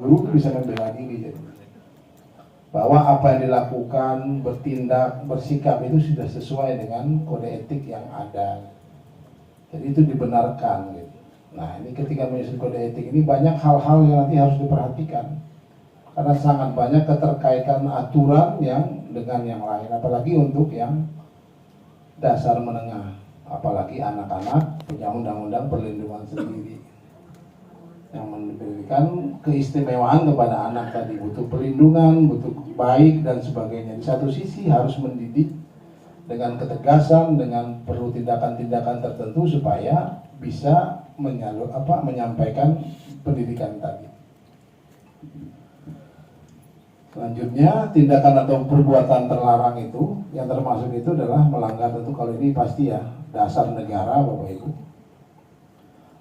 guru bisa membela diri jadi. Bahwa apa yang dilakukan, bertindak, bersikap itu sudah sesuai dengan kode etik yang ada. Jadi itu dibenarkan gitu. Nah ini ketika menyusun kode etik ini banyak hal-hal yang nanti harus diperhatikan. Karena sangat banyak keterkaitan aturan yang dengan yang lain. Apalagi untuk yang dasar menengah. Apalagi anak-anak punya undang-undang perlindungan sendiri. Yang memberikan keistimewaan kepada anak tadi, butuh perlindungan, butuh baik dan sebagainya. Di satu sisi harus mendidik dengan ketegasan, dengan perlu tindakan-tindakan tertentu supaya bisa menyampaikan pendidikan tadi. Selanjutnya tindakan atau perbuatan terlarang itu yang termasuk itu adalah melanggar, tentu kalau ini pasti ya dasar negara Bapak Ibu.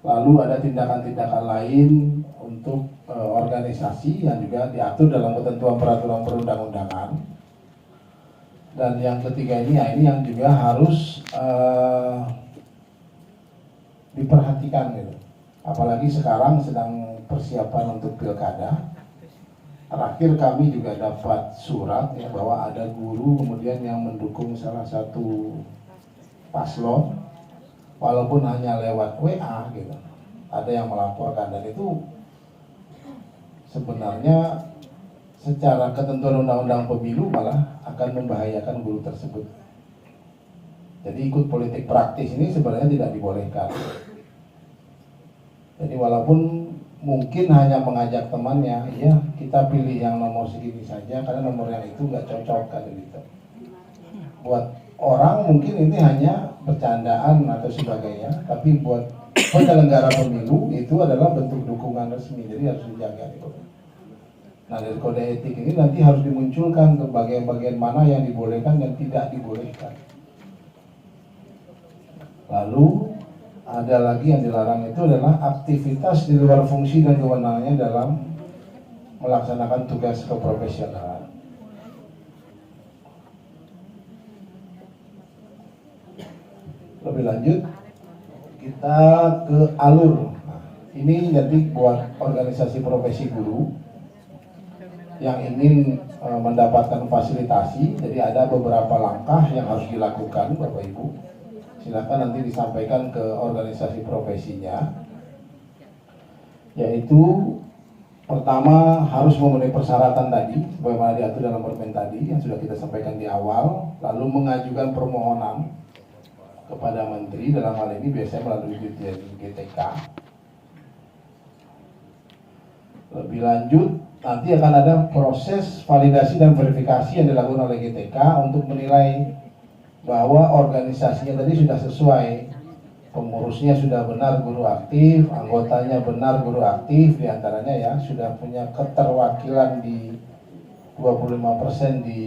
Lalu ada tindakan-tindakan lain untuk organisasi yang juga diatur dalam ketentuan peraturan perundang-undangan. Dan yang ketiga ini, ya ini yang juga harus diperhatikan gitu. Apalagi sekarang sedang persiapan untuk pilkada. Terakhir kami juga dapat surat ya bahwa ada guru kemudian yang mendukung salah satu paslon, walaupun hanya lewat WA gitu. Ada yang melaporkan dan itu sebenarnya secara ketentuan undang-undang pemilu malah akan membahayakan guru tersebut. Jadi ikut politik praktis ini sebenarnya tidak dibolehkan. Jadi walaupun mungkin hanya mengajak temannya, ya kita pilih yang nomor segini saja karena nomor yang itu nggak cocok kan gitu. Buat orang mungkin ini hanya bercandaan atau sebagainya, tapi buat penyelenggara pemilu itu adalah bentuk dukungan resmi, jadi harus dijaga itu. Nah dari kode etik ini nanti harus dimunculkan ke bagian-bagian mana yang dibolehkan dan tidak dibolehkan. Lalu ada lagi yang dilarang itu adalah aktivitas di luar fungsi dan kewenangannya dalam melaksanakan tugas keprofesionalan. Lebih lanjut kita ke alur. Nah, ini jadi buat organisasi profesi guru yang ingin mendapatkan fasilitasi. Jadi ada beberapa langkah yang harus dilakukan Bapak Ibu. Silakan nanti disampaikan ke organisasi profesinya, yaitu pertama harus memenuhi persyaratan tadi sebagaimana diatur dalam permen tadi yang sudah kita sampaikan di awal, lalu mengajukan permohonan kepada menteri, dalam hal ini biasanya melalui Dirjen GTK. Lebih lanjut nanti akan ada proses validasi dan verifikasi yang dilakukan oleh GTK untuk menilai bahwa organisasinya tadi sudah sesuai, pengurusnya sudah benar guru aktif, anggotanya benar guru aktif, diantaranya ya sudah punya keterwakilan di 25% di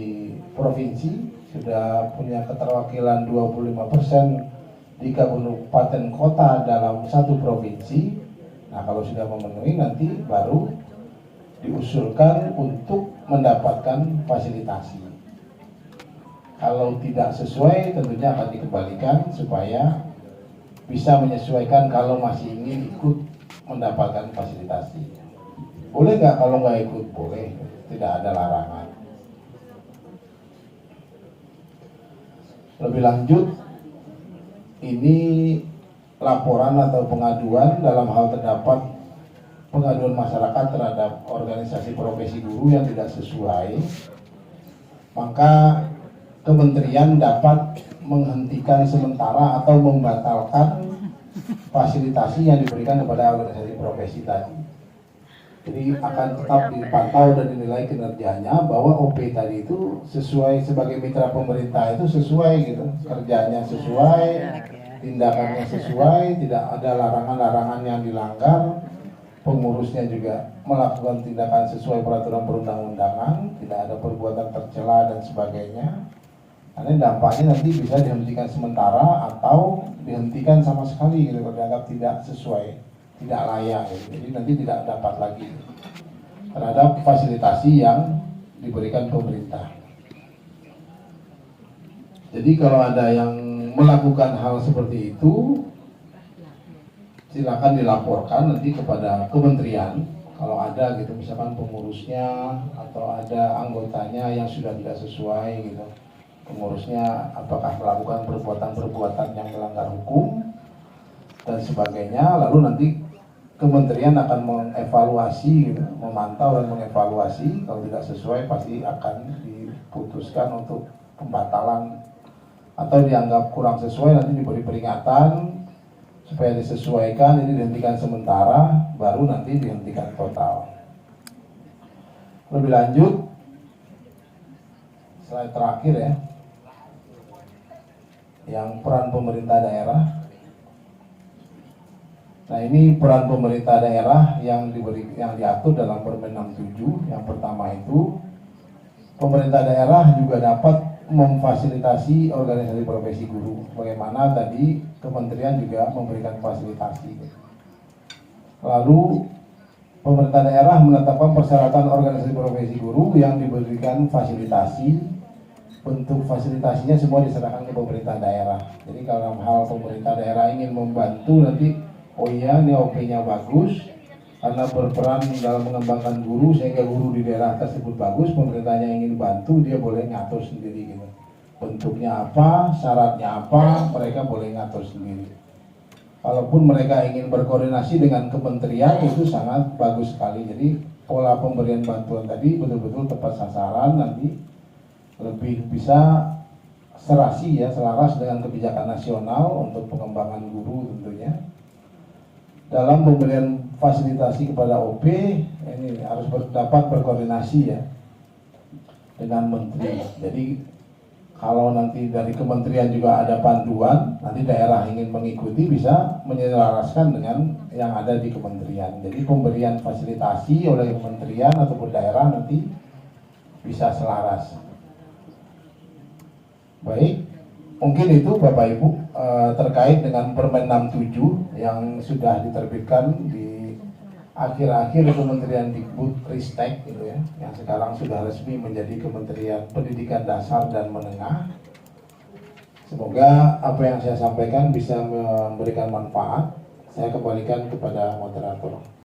provinsi, sudah punya keterwakilan 25% di kabupaten kota dalam satu provinsi. Nah kalau sudah memenuhi nanti baru diusulkan untuk mendapatkan fasilitasi. Kalau tidak sesuai tentunya akan dikembalikan supaya bisa menyesuaikan kalau masih ingin ikut mendapatkan fasilitasi. Boleh nggak kalau nggak ikut? Boleh, tidak ada larangan. Lebih lanjut, ini laporan atau pengaduan dalam hal terdapat pengaduan masyarakat terhadap organisasi profesi guru yang tidak sesuai, maka kementerian dapat menghentikan sementara atau membatalkan fasilitasi yang diberikan kepada organisasi profesi tadi. Jadi akan tetap dipantau dan dinilai kinerjanya bahwa OP tadi itu sesuai sebagai mitra pemerintah itu sesuai gitu, kerjanya sesuai, tindakannya sesuai, tidak ada larangan-larangan yang dilanggar, pengurusnya juga melakukan tindakan sesuai peraturan perundang-undangan, tidak ada perbuatan tercela dan sebagainya. Karena dampaknya nanti bisa dihentikan sementara atau dihentikan sama sekali gitu, kalau dianggap tidak sesuai, tidak layak gitu. Jadi nanti tidak dapat lagi terhadap fasilitasi yang diberikan pemerintah. Jadi kalau ada yang melakukan hal seperti itu, silakan dilaporkan nanti kepada kementerian kalau ada gitu, misalkan pengurusnya atau ada anggotanya yang sudah tidak sesuai gitu, pengurusnya apakah melakukan perbuatan-perbuatan yang melanggar hukum dan sebagainya, lalu nanti kementerian akan mengevaluasi gitu, memantau dan mengevaluasi. Kalau tidak sesuai pasti akan diputuskan untuk pembatalan, atau dianggap kurang sesuai nanti diberi peringatan supaya disesuaikan, ini dihentikan sementara, baru nanti dihentikan total. Lebih lanjut, slide terakhir ya, yang peran pemerintah daerah. Nah, ini peran pemerintah daerah yang diatur dalam Permen 67. Yang pertama itu, pemerintah daerah juga dapat memfasilitasi organisasi profesi guru. Bagaimana tadi kementerian juga memberikan fasilitasi. Lalu pemerintah daerah menetapkan persyaratan organisasi profesi guru yang diberikan fasilitasi. Bentuk fasilitasinya semua diserahkan ke pemerintah daerah. Jadi kalau dalam hal pemerintah daerah ingin membantu nanti, oh iya ini OP-nya bagus, karena berperan dalam mengembangkan guru sehingga guru di daerah tersebut bagus, pemerintahnya ingin bantu, dia boleh ngatur sendiri gitu. Bentuknya apa, syaratnya apa, mereka boleh ngatur sendiri. Kalaupun mereka ingin berkoordinasi dengan kementerian, itu sangat bagus sekali. Jadi pola pemberian bantuan tadi betul-betul tepat sasaran, nanti lebih bisa serasi ya, selaras dengan kebijakan nasional untuk pengembangan guru tentunya. Dalam pemberian fasilitasi kepada OP, ini harus dapat berkoordinasi ya dengan menteri. Jadi kalau nanti dari kementerian juga ada panduan, nanti daerah ingin mengikuti bisa menyelaraskan dengan yang ada di kementerian. Jadi pemberian fasilitasi oleh kementerian ataupun daerah nanti bisa selaras. Baik, mungkin itu Bapak Ibu terkait dengan Permen 67 yang sudah diterbitkan di akhir-akhir Kementerian Dikbud-Ristek gitu ya, yang sekarang sudah resmi menjadi Kementerian Pendidikan Dasar dan Menengah. Semoga apa yang saya sampaikan bisa memberikan manfaat. Saya kembalikan kepada moderator.